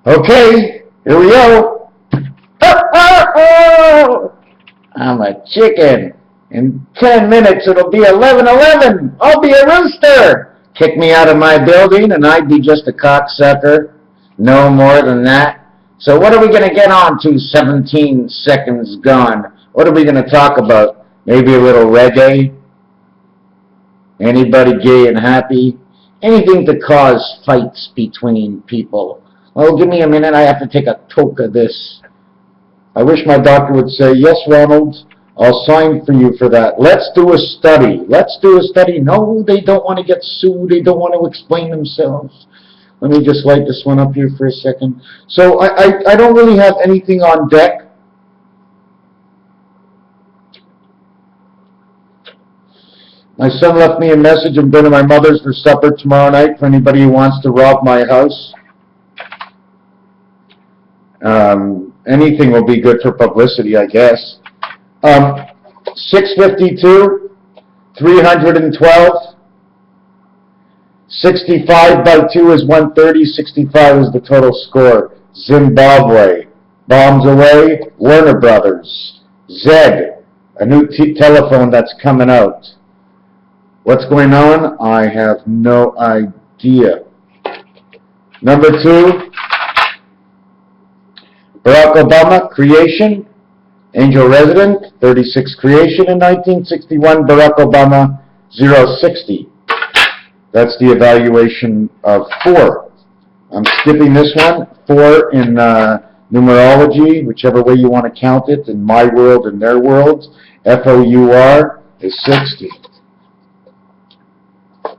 Okay, here we go. I'm a chicken. In 10 minutes it'll be 11:11. I'll be a rooster. Kick me out of my building and I'd be just a cocksucker. No more than that. So what are we going to get on to? 17 seconds gone. What are we going to talk about? Maybe a little reggae? Anybody gay and happy? Anything to cause fights between people. Oh, give me a minute. I have to take a toke of this. I wish my doctor would say, yes, Ronald, I'll sign for you for that. Let's do a study. Let's do a study. No, they don't want to get sued. They don't want to explain themselves. Let me just light this one up here for a second. So I don't really have anything on deck. My son left me a message. I'm going to my mother's for supper tomorrow night for anybody who wants to rob my house. Anything will be good for publicity, I guess. 652, 312, 65 by 2 is 130, 65 is the total score. Zimbabwe, bombs away, Warner Brothers. Zed, a new telephone that's coming out. What's going on? I have no idea. Number 2, Barack Obama, creation, angel resident, 36 creation in 1961, Barack Obama, 060. That's the evaluation of 4. I'm skipping this one. 4 in numerology, whichever way you want to count it, in my world and their world. FOUR is 60.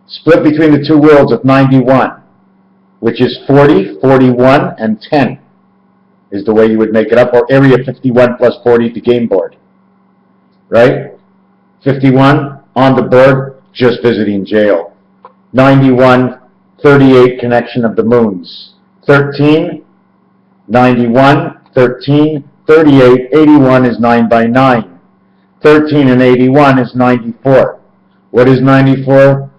Split between the two worlds of 91, which is 40, 41, and 10. Is the way you would make it up, or area 51 plus 40 to game board. Right? 51, on the board, just visiting jail. 91, 38, connection of the moons. 13, 91, 13, 38, 81 is 9 by 9. 13 and 81 is 94. What is 94?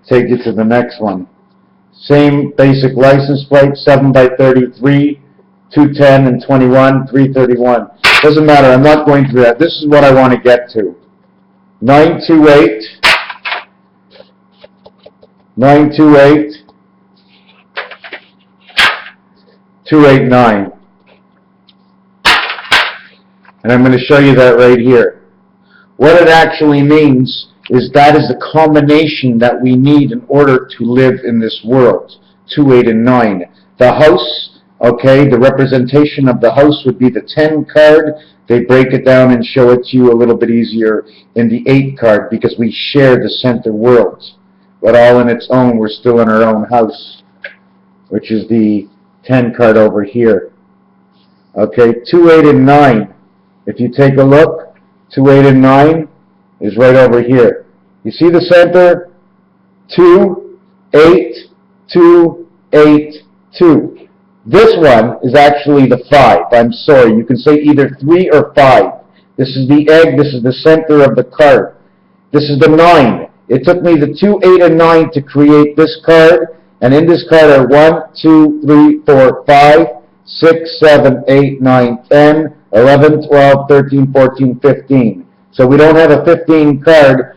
Take you to the next one. Same basic license plate, 7 by 33, 210 and 21, 331. Doesn't matter, I'm not going through that. This is what I want to get to. 928, 928, 289. And I'm going to show you that right here. What it actually means is that is the combination that we need in order to live in this world. 2, 8, and 9. The house, okay, the representation of the house would be the 10 card. They break it down and show it to you a little bit easier in the 8 card because we share the center world. But all in its own, we're still in our own house, which is the 10 card over here. Okay, 2, 8, and 9. If you take a look, 2, 8, and 9 is right over here. You see the center? 2, 8, 2, 8, 2. This one is actually the 5. I'm sorry. You can say either 3 or 5. This is the egg. This is the center of the card. This is the 9. It took me the 2, 8, and 9 to create this card. And in this card are 1, 2, 3, 4, 5, 6, 7, 8, 9, 10, 11, 12, 13, 14, 15. So we don't have a 15 card,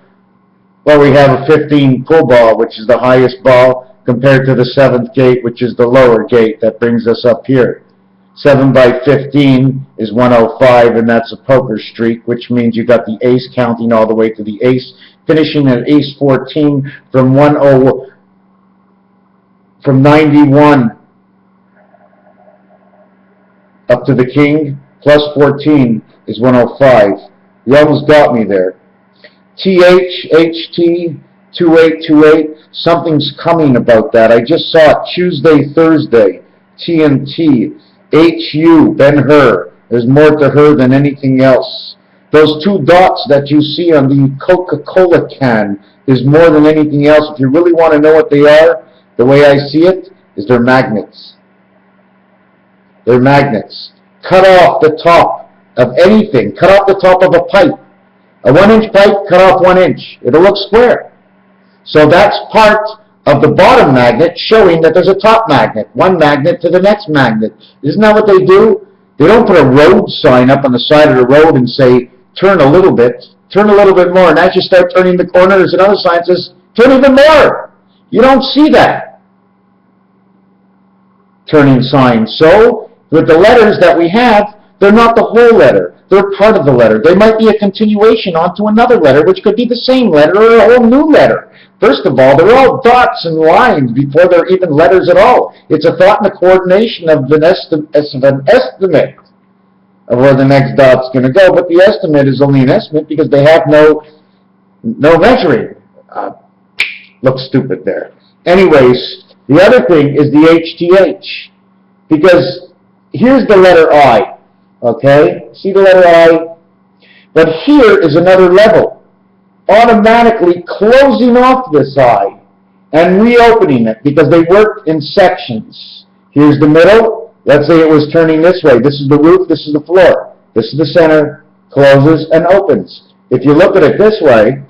but we have a 15 pull ball, which is the highest ball, compared to the 7th gate, which is the lower gate that brings us up here. 7 by 15 is 105, and that's a poker streak, which means you got the ace counting all the way to the ace, finishing at ace 14 from 91 up to the king, plus 14 is 105. You almost got me there. THHT 2828, something's coming about that. I just saw it Tuesday, Thursday. TNT, HU, Ben-Hur. There's more to her than anything else. Those 2 dots that you see on the Coca-Cola can is more than anything else. If you really want to know what they are, the way I see it, is they're magnets. They're magnets. Cut off the top of anything. Cut off the top of a pipe. A 1-inch pipe, cut off 1 inch. It'll look square. So that's part of the bottom magnet showing that there's a top magnet, one magnet to the next magnet. Isn't that what they do? They don't put a road sign up on the side of the road and say, turn a little bit more, and as you start turning the corner, there's another sign that says, turn even more. You don't see that turning sign. So, with the letters that we have, they're not the whole letter. They're part of the letter. They might be a continuation onto another letter, which could be the same letter or a whole new letter. First of all, they're all dots and lines before they're even letters at all. It's a thought and a coordination of an estimate of where the next dot's going to go, but the estimate is only an estimate because they have no measuring. Looks stupid there. Anyways, the other thing is the HTH, because here's the letter I. Okay, see the letter I? But here is another level, automatically closing off this I and reopening it because they work in sections. Here's the middle. Let's say it was turning this way. This is the roof, this is the floor. This is the center, closes and opens. If you look at it this way,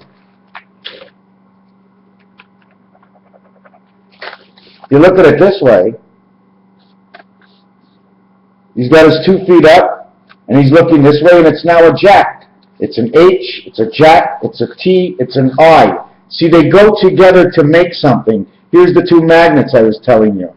he's got his 2 feet up, and he's looking this way, and it's now a jack. It's an H, it's a jack, it's a T, it's an I. See, they go together to make something. Here's the 2 magnets I was telling you.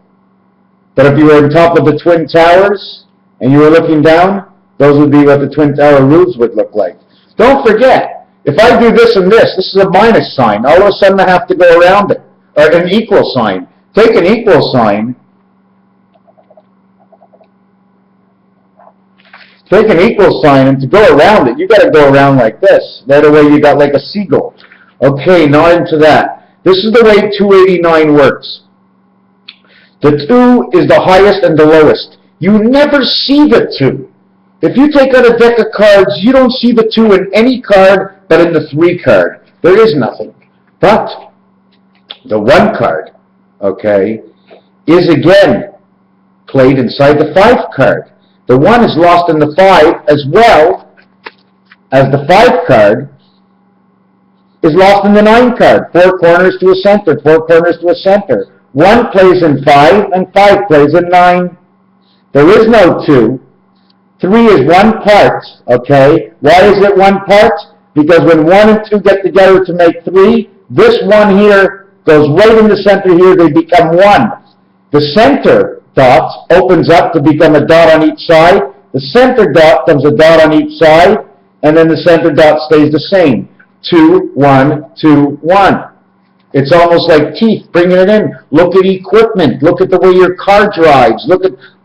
But if you were on top of the Twin Towers, and you were looking down, those would be what the Twin Tower roofs would look like. Don't forget, if I do this and this is a minus sign. All of a sudden I have to go around it. Or an equal sign. Take an equal sign, and to go around it, you got to go around like this. That way you got like a seagull. Okay, not into that. This is the way 289 works. The 2 is the highest and the lowest. You never see the 2. If you take out a deck of cards, you don't see the 2 in any card but in the 3 card. There is nothing. But the 1 card, okay, is again played inside the 5 card. The 1 is lost in the 5 as well as the 5 card is lost in the 9 card. 4 corners to a center, 4 corners to a center. 1 plays in 5 and 5 plays in 9. There is no 2. 3 is 1 part, okay? Why is it 1 part? Because when 1 and 2 get together to make 3, this 1 here goes right in the center here, they become 1. The center dot opens up to become a dot on each side. The center dot becomes a dot on each side, and then the center dot stays the same. 2, 1, 2, 1. It's almost like teeth, bringing it in. Look at equipment. Look at the way your car drives.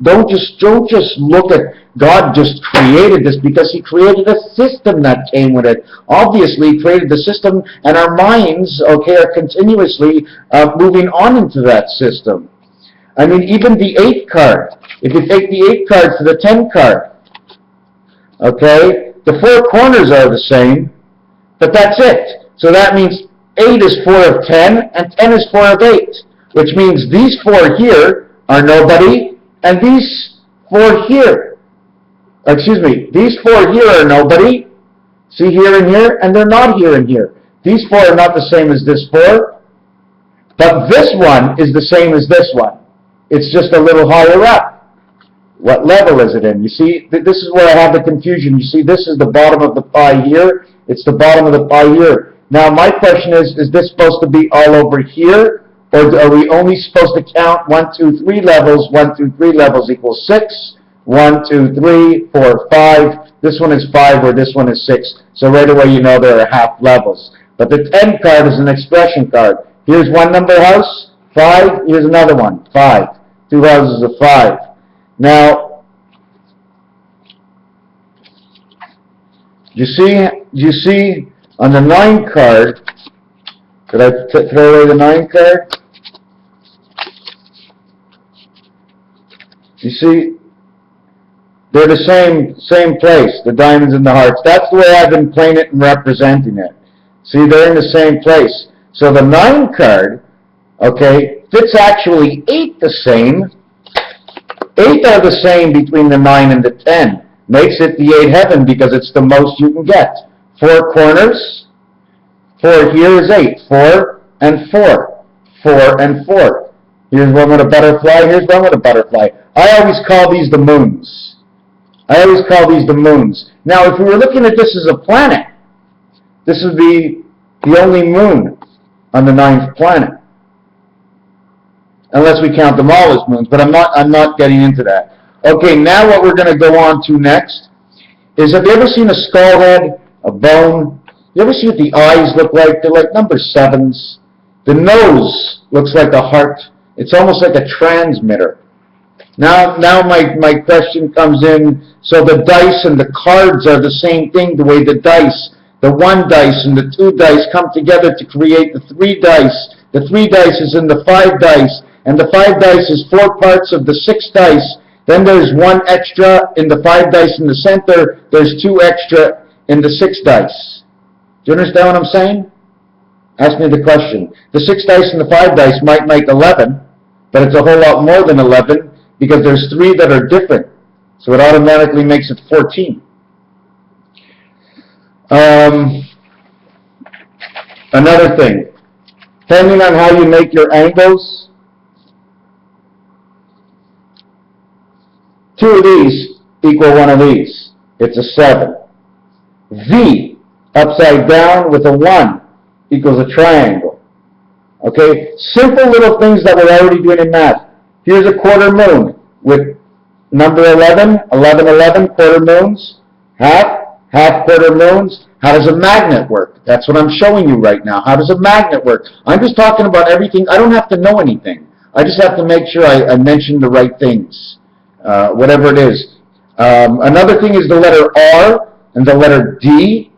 Don't just look at God just created this because He created a system that came with it. Obviously, He created the system, and our minds, okay, are continuously moving on into that system. I mean, even the 8 card. If you take the 8 card to the 10 card, okay, the 4 corners are the same, but that's it. So that means 8 is 4 of 10, and 10 is 4 of 8, which means these 4 here are nobody, and these 4 here, these 4 here are nobody, see here and here, and they're not here and here. These 4 are not the same as this 4, but this one is the same as this one. It's just a little higher up. What level is it in? You see, this is where I have the confusion. You see, this is the bottom of the pie here. It's the bottom of the pie here. Now, my question is this supposed to be all over here? Or are we only supposed to count 1, 2, 3 levels? 1, 2, 3 levels equals 6. 1, 2, 3, 4, 5. This one is 5 or this one is 6. So right away you know there are half levels. But the 10 card is an expression card. Here's one number house, 5. Here's another one, 5. 2 houses of 5. Now, you see on the 9 card, did I throw away the 9 card? You see, they're the same place, the diamonds and the hearts. That's the way I've been playing it and representing it. See, they're in the same place. So the 9 card, okay, fits actually 8 the same. 8 are the same between the 9 and the 10. Makes it the 8 heaven because it's the most you can get. 4 corners. 4 here is 8. 4 and 4. 4, and 4. Here's one with a butterfly, here's one with a butterfly. I always call these the moons. I always call these the moons. Now, if we were looking at this as a planet, this would be the only moon on the 9th planet. Unless we count them all as moons, but I'm not getting into that. Okay, now what we're going to go on to next is, have you ever seen a skull head, a bone? You ever see what the eyes look like? They're like number 7s. The nose looks like a heart. It's almost like a transmitter. Now my question comes in, so the dice and the cards are the same thing, the way the dice, the 1 dice and the 2 dice come together to create the 3 dice. The 3 dice is in the 5 dice, and the 5 dice is 4 parts of the 6 dice. Then there's 1 extra in the 5 dice in the center. There's 2 extra in the 6 dice. Do you understand what I'm saying? Ask me the question. The 6 dice and the 5 dice might make 11, but it's a whole lot more than 11 because there's 3 that are different. So it automatically makes it 14. Another thing, depending on how you make your angles, 2 of these equal 1 of these. It's a 7. V upside down with a 1 equals a triangle. Okay? Simple little things that we're already doing in math. Here's a quarter moon with number 11, 11, 11, quarter moons, half quarter moons. How does a magnet work? That's what I'm showing you right now. How does a magnet work? I'm just talking about everything. I don't have to know anything. I just have to make sure I mention the right things, whatever it is. Another thing is the letter R and the letter D.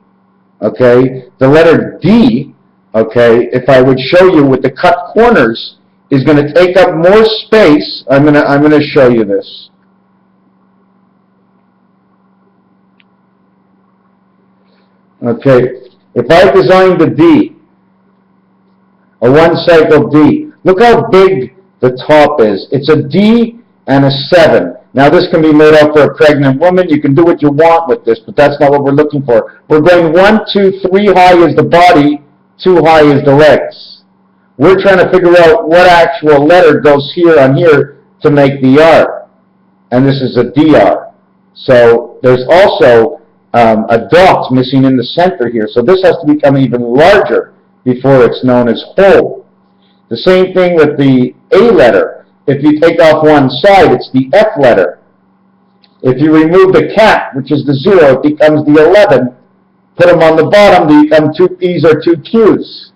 Okay, the letter D, okay, if I would show you with the cut corners, is going to take up more space. I'm going to show you this. Okay, if I designed a D, a 1-cycle D, look how big the top is. It's a D and a 7. Now this can be made up for a pregnant woman. You can do what you want with this, but that's not what we're looking for. We're going 1, 2, 3 high is the body, 2 high is the legs. We're trying to figure out what actual letter goes here on here to make the R. And this is a DR. So there's also a dot missing in the center here. So this has to become even larger before it's known as whole. The same thing with the A letter. If you take off one side, it's the F letter. If you remove the cap, which is the 0, it becomes the 11. Put them on the bottom, they become 2 P's or 2 Q's.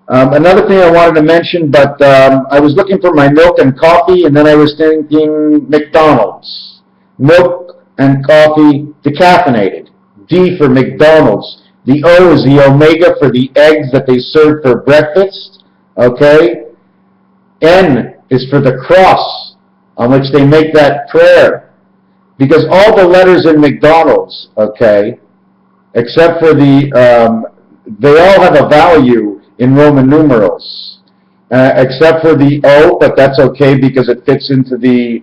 Another thing I wanted to mention, but I was looking for my milk and coffee, and then I was thinking McDonald's. Milk and coffee decaffeinated. D for McDonald's. The O is the omega for the eggs that they serve for breakfast. Okay? N is for the cross on which they make that prayer. Because all the letters in McDonald's, okay, except for the, they all have a value in Roman numerals. Except for the O, but that's okay because it fits into the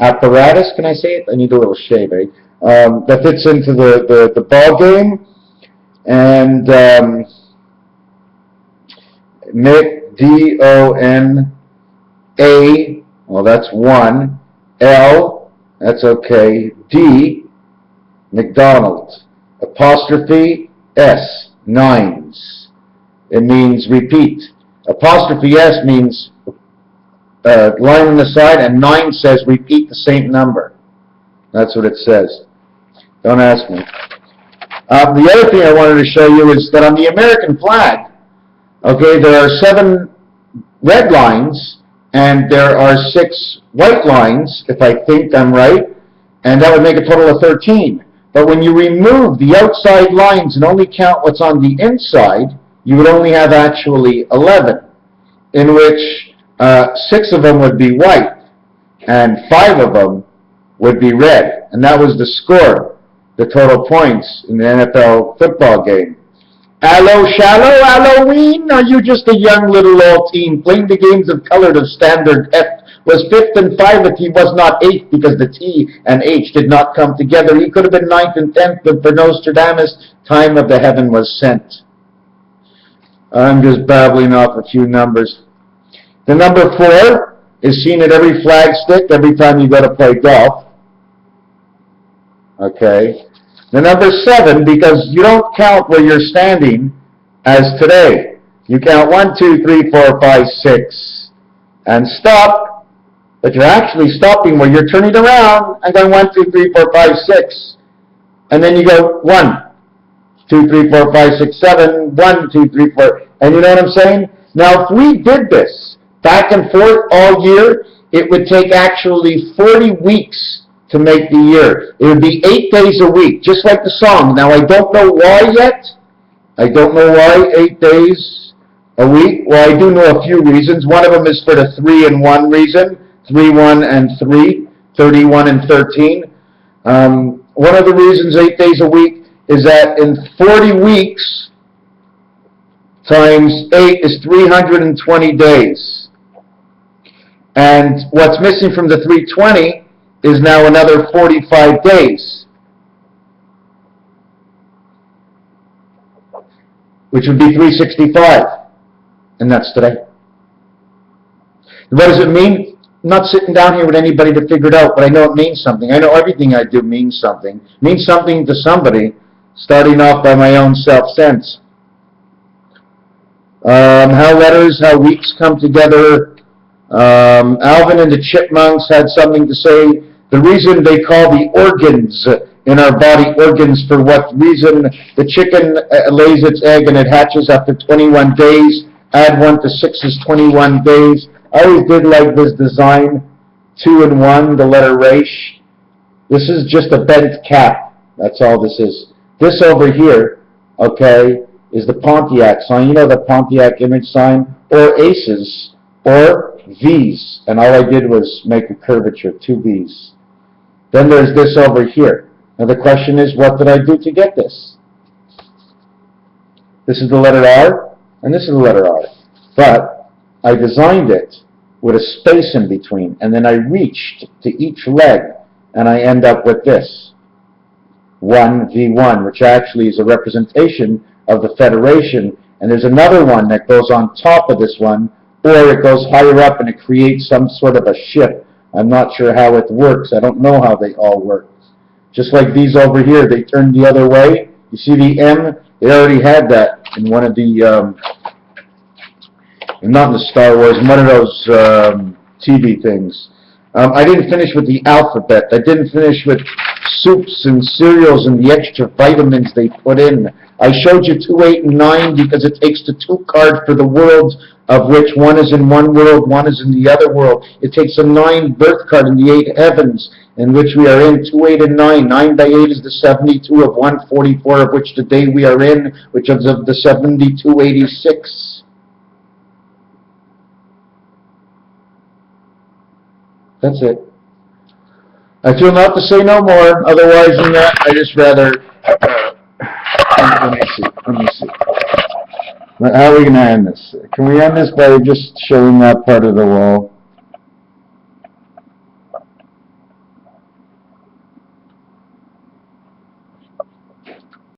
apparatus. Can I say it? I need a little shave, eh? That fits into the ball game. And D-O-N-A, well, that's 1. L, that's okay. D, McDonald's. Apostrophe S, 9s. It means repeat. Apostrophe S means line on the side, and 9 says repeat the same number. That's what it says. Don't ask me. The other thing I wanted to show you is that on the American flag, okay, there are 7 red lines, and there are 6 white lines, if I think I'm right, and that would make a total of 13. But when you remove the outside lines and only count what's on the inside, you would only have actually 11, in which 6 of them would be white, and 5 of them would be red. And that was the score, the total points in the NFL football game. Allo, shallow, Halloween? Are you just a young little old teen playing the games of colored of standard F? Was 5th and 5 if he was not 8th because the T and H did not come together. He could have been 9th and 10th, but for Nostradamus, time of the heaven was sent. I'm just babbling off a few numbers. The number 4 is seen at every flagstick every time you go to play golf. Okay. The number 7, because you don't count where you're standing as today. You count 1, 2, 3, 4, 5, 6, and stop. But you're actually stopping where you're turning around and going 1, 2, 3, 4, 5, 6. And then you go 1, 2, 3, 4, 5, 6, 7, 1, 2, 3, 4. And you know what I'm saying? Now, if we did this back and forth all year, it would take actually 40 weeks to make the year. It would be 8 days a week, just like the song. Now, I don't know why yet. I don't know why 8 days a week. Well, I do know a few reasons. One of them is for the 3 and 1 reason. 3, 1, and 3. 31 and 13. One of the reasons 8 days a week is that in 40 weeks times 8 is 320 days. And what's missing from the 320 is now another 45 days, which would be 365, and that's today. What does it mean? I'm not sitting down here with anybody to figure it out, but I know it means something. I know everything I do means something. It means something to somebody, starting off by my own self-sense. How letters, how weeks come together. Alvin and the Chipmunks had something to say. The reason they call the organs in our body organs, for what reason? The chicken lays its egg and it hatches after 21 days. Add 1 to 6 is 21 days. I always did like this design, 2 and 1, the letter Resh. This is just a bent cap. That's all this is. This over here, okay, is the Pontiac sign. You know the Pontiac image sign, or aces, or V's. And all I did was make a curvature, 2 V's. Then there's this over here. Now the question is, what did I do to get this? This is the letter R, and this is the letter R. But I designed it with a space in between, and then I reached to each leg, and I end up with this. 1V1, which actually is a representation of the Federation, and there's another one that goes on top of this one, or it goes higher up and it creates some sort of a ship. I'm not sure how it works. I don't know how they all work. Just like these over here, they turn the other way. You see the M? They already had that in one of the, not in the Star Wars, in one of those TV things. I didn't finish with the alphabet. I didn't finish with soups and cereals and the extra vitamins they put in. I showed you 2, 8, and 9 because it takes the 2 card for the worlds, of which 1 is in one world, 1 is in the other world. It takes a 9 birth card in the 8 heavens, in which we are in, 2, 8, and 9. 9 by 8 is the 72 of 144, of which the day we are in, which is of the 7286. That's it. I feel not to say no more, otherwise than that, I just rather... Let me see. How are we going to end this? Can we end this by just showing that part of the wall?